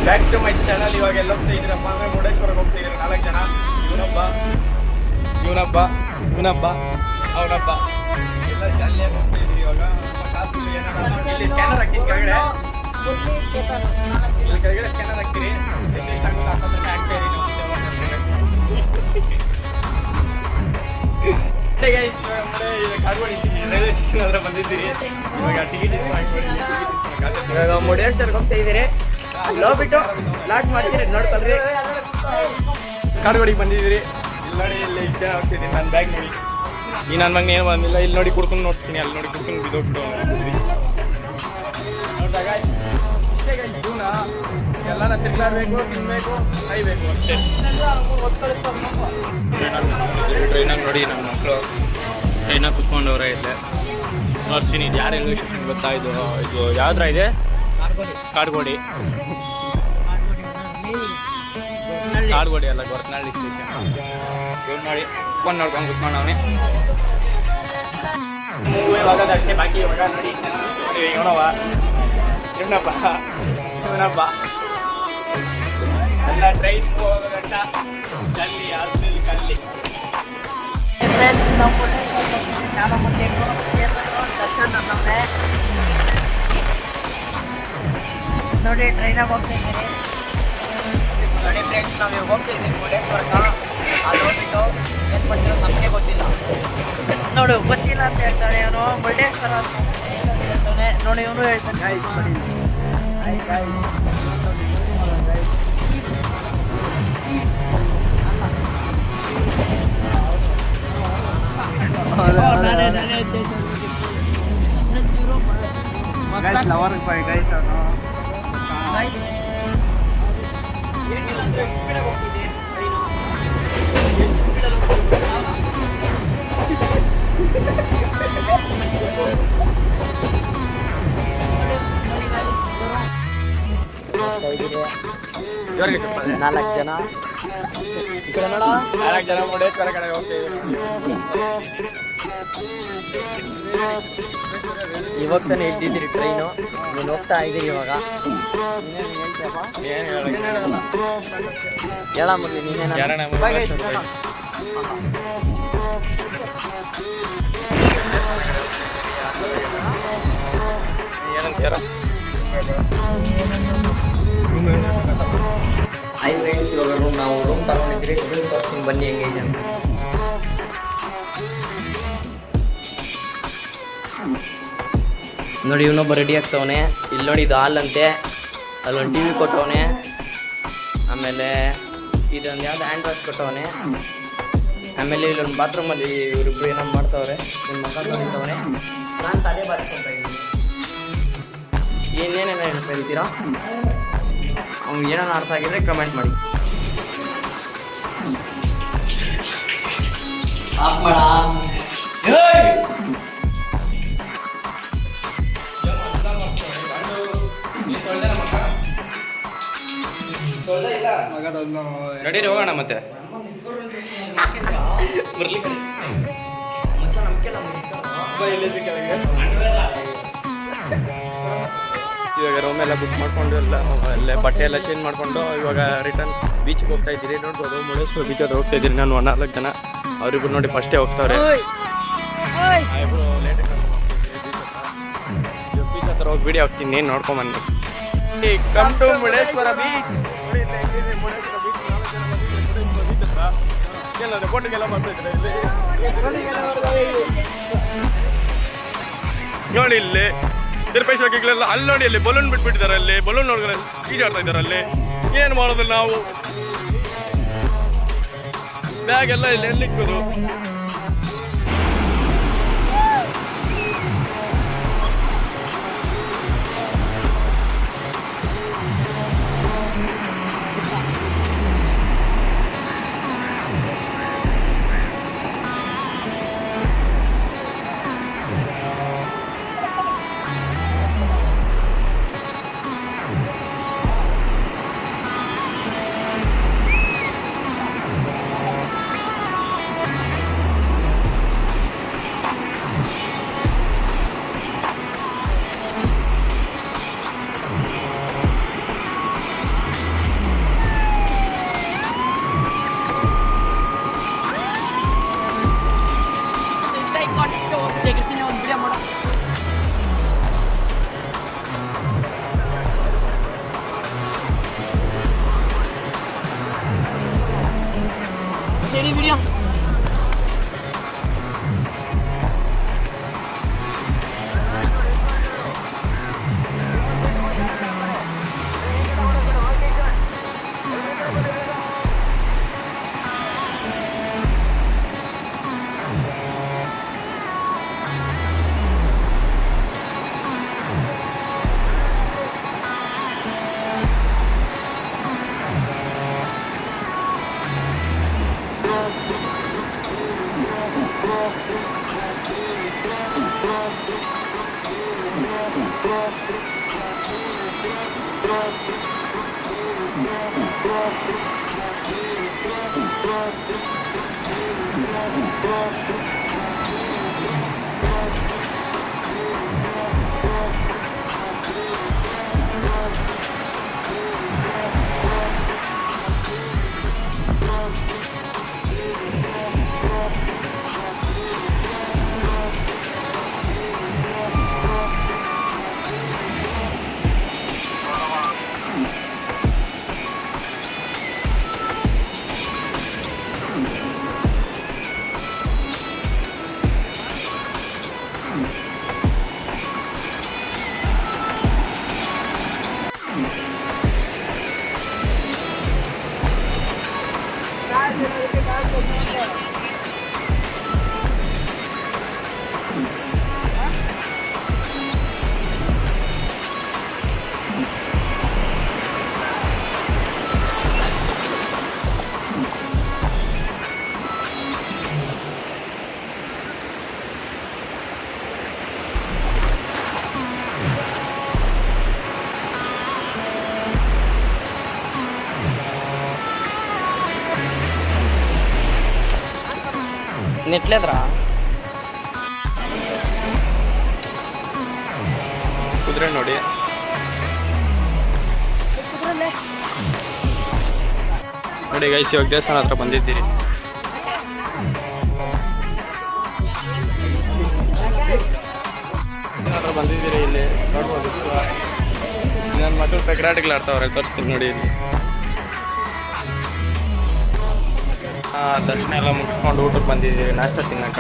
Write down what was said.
Back to my channel. ಇವಾಗ ಎಲ್ಲ ಹೋಗ್ತಾ ಇದ್ದೀರಪ್ಪ ಅಂದರೆ ಮುರುಡೇಶ್ವರಕ್ಕೆ ಹೋಗ್ತಾ ಇದ್ದೀರಿ 4 ಜನ. ಇವನೊಬ್ಬ ಅವನೊಬ್ಬ ಎಲ್ಲ ಜಾಲಿಯಾಗಿ ಹೋಗ್ತಾ ಇದ್ದೀರಿ. ಇವಾಗ ಕಾಸು ಇಲ್ಲಿ ಸ್ಕ್ಯಾನರ್ ಹಾಕ್ತೀನಿ ಕೆಳಗಡೆ, ಇಲ್ಲಿ ಕೆಳಗಡೆ ಸ್ಕ್ಯಾನರ್ ಹಾಕ್ತೀರಿ. ಎಷ್ಟು ಆಗುತ್ತೆ ಹಾಕೋದ್ರೆ ಹಾಕ್ತಾ ಇರಿ. ಗೈಸ್ ಕಾಡ್ಗೋಡಿ ರೈಲ್ವೆ ಸ್ಟೇಷನ್ ಹತ್ರ ಬಂದಿದ್ದೀರಿ. ಇವಾಗ ಟಿಕೆಟ್ ಇವಾಗ ಮುರುಡೇಶ್ವರಕ್ಕೆ ಹೋಗ್ತಾ ಇದ್ದೀರಿ. ಅಲ್ಲಿ ಹೋಗ್ಬಿಟ್ಟು ಲಾಟ್ ಮಾಡ್ತೀರಿ, ನೋಡ್ಕೊಳ್ರಿ. ಕಾಡ್ಗೋಡಿಗೆ ಬಂದಿದ್ದೀರಿ. ಇಲ್ಲಿ ನೋಡಿ, ಇಲ್ಲಿ ಜನ ಹೋಗ್ತಿದ್ದೀನಿ. ನನ್ನ ಬ್ಯಾಗ್ ನೋಡಿ. ಈ ನನ್ನ ಮಗನ ಏನು ಬಂದಿಲ್ಲ. ಇಲ್ಲಿ ನೋಡಿ ಕುಡ್ಕೊಂಡು ನೋಡ್ತೀನಿ, ಅಲ್ಲಿ ನೋಡಿ ಕುಡ್ಕೊಂಡು ಬಿದ್ದೋಗ್ಬಿಟ್ಟು ನೋಡ್ತಾ ಗೈಸ್. ಇಷ್ಟೇ ಗೈಸ್ ಜೀವನ. ಎಲ್ಲನ ತಿರ್ಗಾಡಬೇಕು, ತಿನ್ನಬೇಕು, ಕಾಯಬೇಕು ಅಷ್ಟೇ. ಟ್ರೈನಾಗ ನೋಡಿ ನಮ್ಮ ಮಕ್ಕಳು ಟ್ರೈನಾಗ ಕುತ್ಕೊಂಡವ್ರೆ ಇಲ್ಲೇ ನೋಡ್ತೀನಿ. ಇದು ಯಾರು ರೈಲ್ವೆ ಸ್ಟೇಷನ್ ಗೊತ್ತಾ? ಇದು ಯಾವ್ದ್ರ ಇದೆ? ಕಾಡ್ಗೋಡಿ ಅಲ್ಲ, ಗೊರತ್ನಹಳ್ಳಿ ಸ್ಟೇಷನ್. ಇವ್ರು ನೋಡಿ ಫೋನ್ ನೋಡ್ಕೊಂಡು ಕುತ್ಕೊಂಡವನೇ. ಇವಾಗ ಅಷ್ಟೇ ಬಾಕಿ. ಇವಾಗ ನೋಡಿ ಇವನಪ್ಪ ಎಲ್ಲ ಟ್ರೈನ್ ಹೋಗೋಗಂಟ ಜಲ್ಲಿ ಅಲ್ಲಿ ಕಲ್ಲಿ. ದರ್ಶನ್ ನಮ್ಮನೆ ನೋಡಿ ಟ್ರೈನಾಗ ಹೋಗ್ತಾ ಇದ್ದೀರಿ. ನೋಡಿ ಫ್ರೆಂಡ್ಸ್, ನಾವು ಇವಾಗ ಹೋಗ್ತಾ ಇದ್ದೀವಿ ಮುರುಡೇಶ್ವರಕ್ಕೆ. ಅಲ್ಲಿ ಹೋಗ್ಬಿಟ್ಟು ಏನು ಬಂದಿರೋ ನಮಗೆ ಗೊತ್ತಿಲ್ಲ. ನೋಡು ಗೊತ್ತಿಲ್ಲ ಅಂತ ಹೇಳ್ತಾನೆ ಇವನು. ಮುರುಡೇಶ್ವರ ಅಂತ ಹೇಳ್ತಾನೆ ನೋಡಿ, ಇವನು ಹೇಳ್ತಾನೆ. ನಾಲ್ಕು ಜನ ಈ ಕಡೆ ನೋಡ, 4 ಜನ ಮುರುಡೇಶ್ವರ ಕಡೆ ಹೋಗ್ತೀವಿ. ಇವಾಗ ತಾನೇ ಇದ್ದಿದ್ದೀರಿ ಟ್ರೈನು, ನೀನು ಹೋಗ್ತಾ ಇದ್ದೀರಿ. ಇವಾಗ ಹೇಳ ಮಗ್ಲಿ ನೀನೇನ ಐ ಫ್ರೆಂಡ್ಸ್. ಇವಾಗ ನಾವು ರೂಮ್ ತಗೊಂಡಿದ್ರಿ. ತೋರಿಸ್ತೀನಿ ಬನ್ನಿ ಹೆಂಗೆ ಇದೆ ಅಂತ. ನೋಡಿ ಇವನೊಬ್ಬ ರೆಡಿ ಆಗ್ತವನೆ. ಇಲ್ಲಿ ನೋಡಿ, ಇದು ಹಾಲ್ ಅಂತೆ. ಅಲ್ಲೊಂದು ಟಿ ವಿ ಕೊಟ್ಟವನೆ. ಆಮೇಲೆ ಇದೊಂದು ಯಾವ್ದು ಹ್ಯಾಂಡ್ ವಾಶ್ ಕೊಟ್ಟವನೆ. ಆಮೇಲೆ ಇಲ್ಲೊಂದು ಬಾತ್ರೂಮಲ್ಲಿ ಇವರಿಬ್ರು ಏನೋ ಮಾಡ್ತವ್ರೆ. ನಿಮ್ಮ ಮಕ್ಕ ತೊಳಿತವನೆ. ನಾನು ತಲೆ ಬಾರಿಸ್ಕೊತಾ ಇದ್ದೀನಿ. ಏನೇನೇನು ಹೇಳ್ತೀರಾ? ಅವ್ನಿಗೆ ಏನಾರು ಅರ್ಥ ಆಗಿದ್ರೆ ಕಮೆಂಟ್ ಮಾಡಿ. ಆಫ್ ಮಾಡ. ನಡೀರಿ ಹೋಗೋಣ ಮತ್ತೆ. ಇವಾಗ ರೂಮ್ ಎಲ್ಲ ಬುಕ್ ಮಾಡ್ಕೊಂಡು ಅಲ್ಲೇ ಬಟ್ಟೆ ಎಲ್ಲ ಚೇಂಜ್ ಮಾಡಿಕೊಂಡು ಇವಾಗ ರಿಟರ್ನ್ ಬೀಚ್ಗೆ ಹೋಗ್ತಾ ಇದ್ದೀರಿ. ನೋಡ್ಬೋದು, ಮುರುಡೇಶ್ವರ ಬೀಚ್ ಹತ್ರ ಹೋಗ್ತಾ ಇದ್ದೀರಿ. ನಾನು 4 ಜನ, ಅವರಿಬ್ರು ನೋಡಿ ಫಸ್ಟೇ ಹೋಗ್ತಾವ್ರೆ. ಬೀಚ್ ಹತ್ರ ಹೋಗಿ ವಿಡಿಯೋ ಹಾಕ್ತೀನಿ, ಏನು ನೋಡ್ಕೊಂಬನ್ನಿ. Come to Murudeshwar beach. ಫೋಟೋಗೆಲ್ಲ ಬರ್ತಿದ್ರೆ ನೋಡಿ, ಇಲ್ಲಿ ತಿರುಪೇಶ್ವರಗಳೆಲ್ಲ ಅಲ್ಲಿ ನೋಡಿ, ಅಲ್ಲಿ ಬಲೂನ್ ಬಿಟ್ಬಿಟ್ಟಿದ್ದಾರೆ. ಅಲ್ಲಿ ಬಲೂನ್ ನೋಡಿದ್ರೆ ಈಜಾಡ್ತಾ ಇದ್ದಾರೆ. ಅಲ್ಲಿ ಏನು ಮಾಡೋದು ನಾವು? ಬ್ಯಾಗ್ ಎಲ್ಲ ಇಲ್ಲಿ ಎಲ್ಲಿಕ್ಕೋದು? ಮಾಡಿ ವಿಡಿಯೋ. ನೆಟ್ಲೇದ್ರಾ ಕುದುರೆ ನೋಡಿ. ನೋಡಿ ಗೈಸ್, ಇವಾಗ ದೇವಸ್ಥಾನ ಹತ್ರ ಬಂದಿದ್ದೀರಿ. ಹತ್ರ ಬಂದಿದ್ದೀರಿ, ಇಲ್ಲಿ ನೋಡ್ಬೋದು. ನನ್ನ ಮಕ್ಕಳು ಪೆಗ್ರಾಟಿಗಳು ಆಡ್ತಾವ್ರೆ, ತೋರಿಸ್ತೀನಿ ನೋಡಿ. ಇಲ್ಲಿ ದರ್ಶನ ಎಲ್ಲ ಮುಗಿಸ್ಕೊಂಡು ಊಟಕ್ಕೆ ಬಂದಿದ್ದೀವಿ, ನಾಷ್ಟ ತಿನ್ನಕ.